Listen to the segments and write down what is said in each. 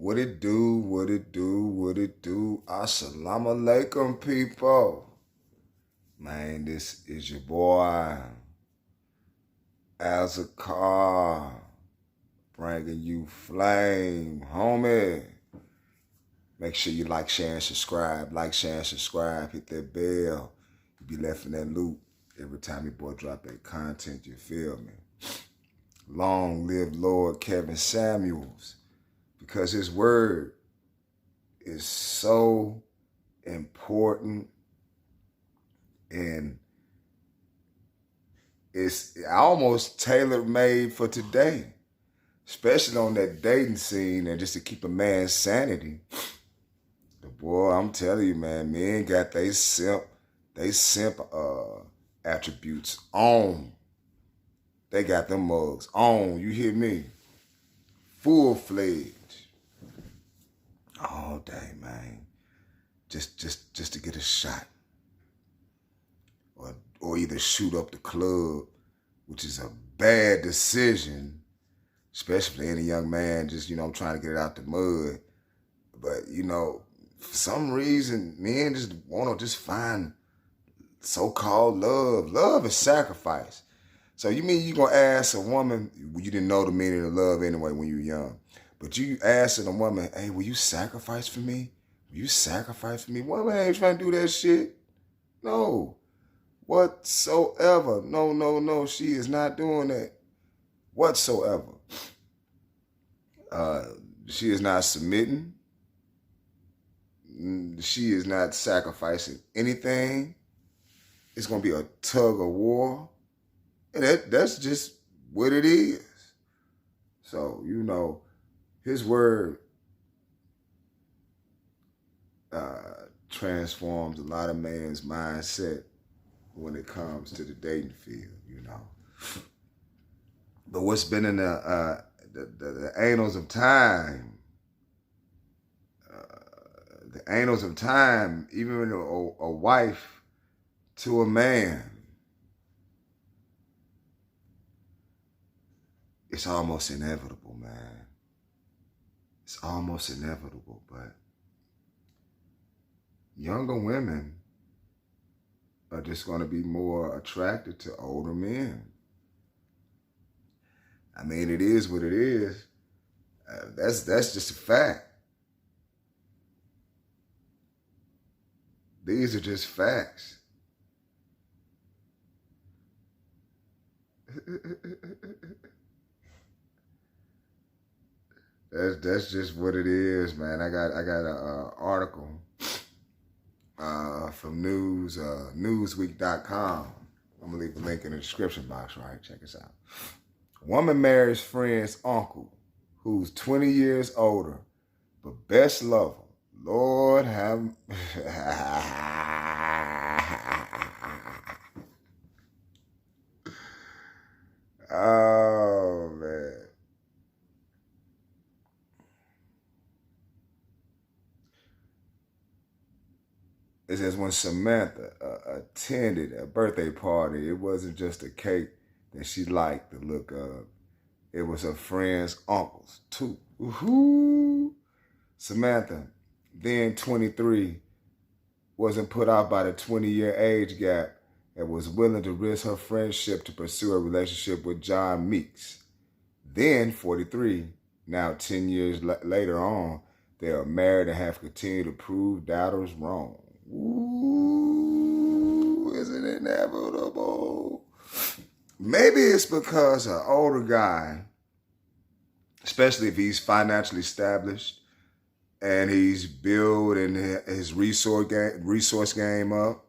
What it do, what it do, what it do. Assalamu alaikum, people. Man, this is your boy, Azakar, bringing you flame, homie. Make sure you like, share, and subscribe. Like, share, and subscribe. Hit that bell. You be left in that loop every time your boy drop that content, you feel me? Long live Lord Kevin Samuels, because his word is so important and it's almost tailor-made for today, especially on that dating scene and just to keep a man's sanity. The boy, I'm telling you, man, men got they simp attributes on. They got them mugs on, you hear me? Full-fledged. All day, man. Just to get a shot. Or either shoot up the club, which is a bad decision, especially for any young man just, trying to get it out the mud. But, for some reason, men just want to just find so-called love. Love is sacrifice. So you mean you going to ask a woman, you didn't know the meaning of love anyway when you were young, but you asking a woman, hey, will you sacrifice for me? Will you sacrifice for me? Woman ain't trying to do that shit. No. Whatsoever. No. She is not doing that. Whatsoever. She is not submitting. She is not sacrificing anything. It's going to be a tug of war. And that's just what it is. So, his word transforms a lot of man's mindset when it comes to the dating field, But what's been in the annals of time, even a wife to a man, it's almost inevitable, man. It's almost inevitable, but younger women are just going to be more attracted to older men. I mean, it is what it is. That's just a fact. These are just facts. That's just what it is, man. I got an article from newsweek.com. I'm gonna leave a link in the description box, right? Check this out. Woman marries friend's uncle, who's 20 years older, but best lover. Lord have. Oh man. It says when Samantha attended a birthday party, it wasn't just a cake that she liked the look of. It was her friend's uncle's too. Woohoo! Samantha, then 23, wasn't put out by the 20-year age gap and was willing to risk her friendship to pursue a relationship with John Meeks. Then 43, now 10 years later on, they are married and have continued to prove doubters wrong. Ooh, is it inevitable? Maybe it's because an older guy, especially if he's financially established and he's building his resource game up,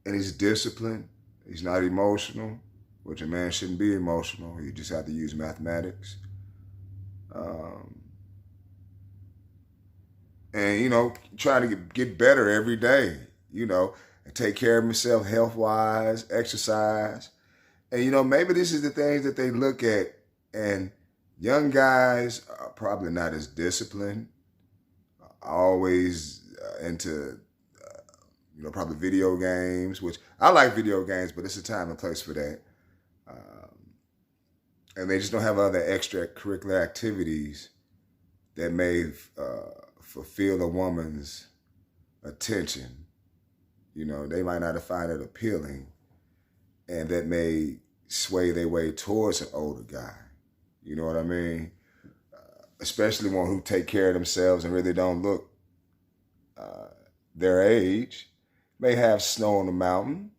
and he's disciplined, he's not emotional, which a man shouldn't be emotional. You just have to use mathematics. And, trying to get better every day, and take care of himself health-wise, exercise. And, maybe this is the things that they look at. And young guys are probably not as disciplined, always into, probably video games, which I like video games, but it's a time and place for that. and they just don't have other extracurricular activities that may fulfill a woman's attention. You know, they might not find it appealing, and that may sway their way towards an older guy. You know what I mean? Especially one who take care of themselves and really don't look their age. May have snow on the mountain,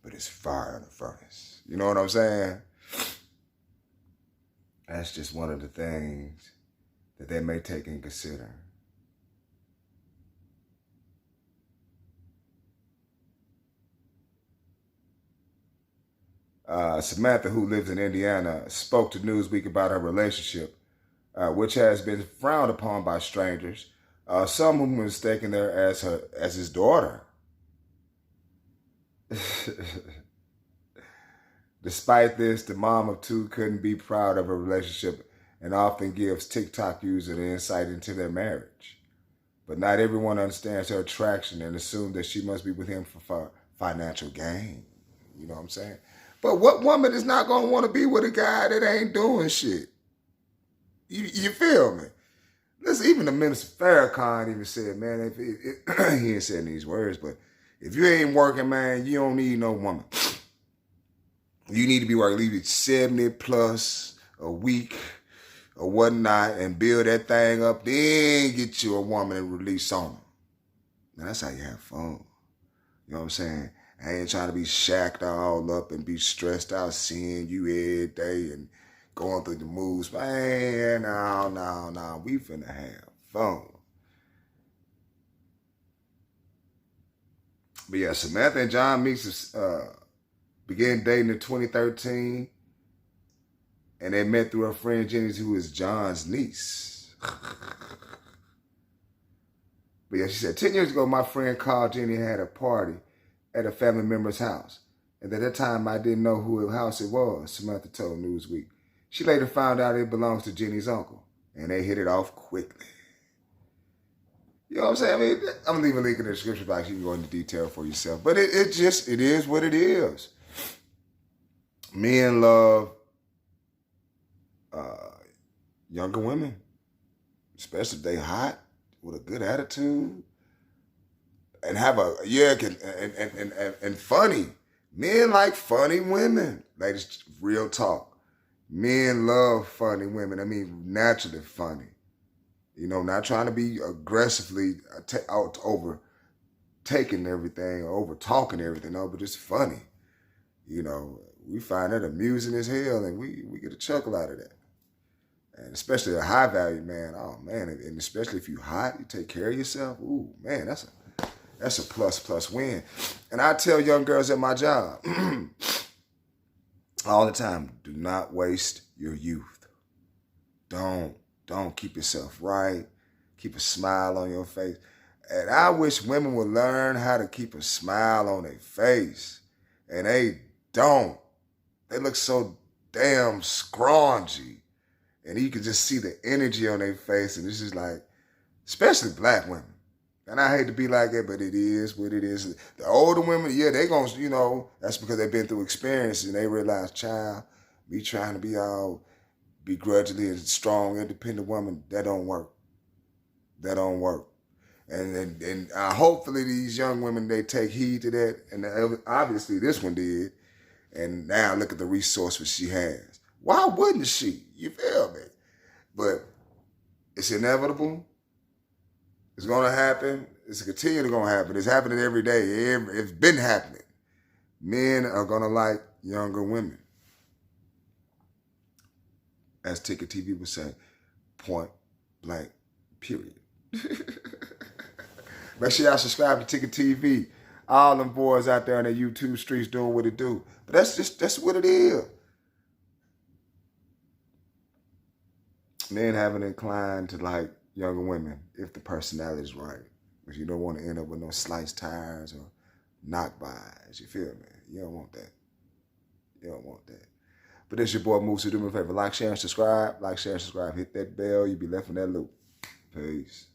but it's fire in the furnace. You know what I'm saying? That's just one of the things that they may take in consider. Samantha, who lives in Indiana, spoke to Newsweek about her relationship, which has been frowned upon by strangers, some who were mistaken her as his daughter. Despite this, the mom of two couldn't be proud of her relationship and often gives TikTok users an insight into their marriage. But not everyone understands her attraction and assumes that she must be with him for financial gain. You know what I'm saying? But what woman is not going to want to be with a guy that ain't doing shit? You feel me? Listen, even the Minister Farrakhan even said, man, he ain't saying these words, but if you ain't working, man, you don't need no woman. You need to be working at least 70 plus a week or whatnot and build that thing up, then get you a woman and release on her. Now, that's how you have fun. You know what I'm saying? I ain't trying to be shacked all up and be stressed out seeing you every day and going through the moves. Man, no. We finna have fun. But yeah, Samantha and John Meeks began dating in 2013. And they met through her friend Jenny, who is John's niece. But yeah, she said, 10 years ago, my friend called Jenny and had a party at a family member's house. And at that time, I didn't know whose house it was, Samantha told Newsweek. She later found out it belongs to Jenny's uncle, and they hit it off quickly. You know what I'm saying? I mean, I'm going to leave a link in the description box. You can go into detail for yourself. But it is what it is. Men love younger women, especially if they hot, with a good attitude, and have and funny. Men like funny women. Ladies, real talk. Men love funny women. I mean, naturally funny. You know, not trying to be aggressively overtaking everything, or over talking everything, no, but just funny. You know, we find that amusing as hell, and we get a chuckle out of that. And especially a high value man, oh man, and especially if you hot, you take care of yourself. Ooh, man, that's a plus win. And I tell young girls at my job all the time, do not waste your youth. Don't keep yourself right. Keep a smile on your face. And I wish women would learn how to keep a smile on their face. And they don't. They look so damn scrawny. And you can just see the energy on their face. And it's just like, especially black women. And I hate to be like that, but it is what it is. The older women, yeah, they going to, you know, that's because they've been through experience and they realize, child, me trying to be all begrudgingly and strong, independent woman, that don't work. That don't work. And hopefully these young women, they take heed to that. And obviously this one did. And now look at the resources she has. Why wouldn't she? You feel me? But it's inevitable. It's going to happen. It's continually going to happen. It's happening every day. It's been happening. Men are going to like younger women. As Ticket TV would say, point blank, period. Make sure y'all subscribe to Ticket TV. All them boys out there on the YouTube streets doing what it do. But that's what it is. Men have an incline to like younger women if the personality is right. Because you don't want to end up with no sliced tires or knock-bys. You feel me? You don't want that. You don't want that. But this your boy Moose. Do me a favor. Like, share, and subscribe. Like, share, and subscribe. Hit that bell. You'll be left in that loop. Peace.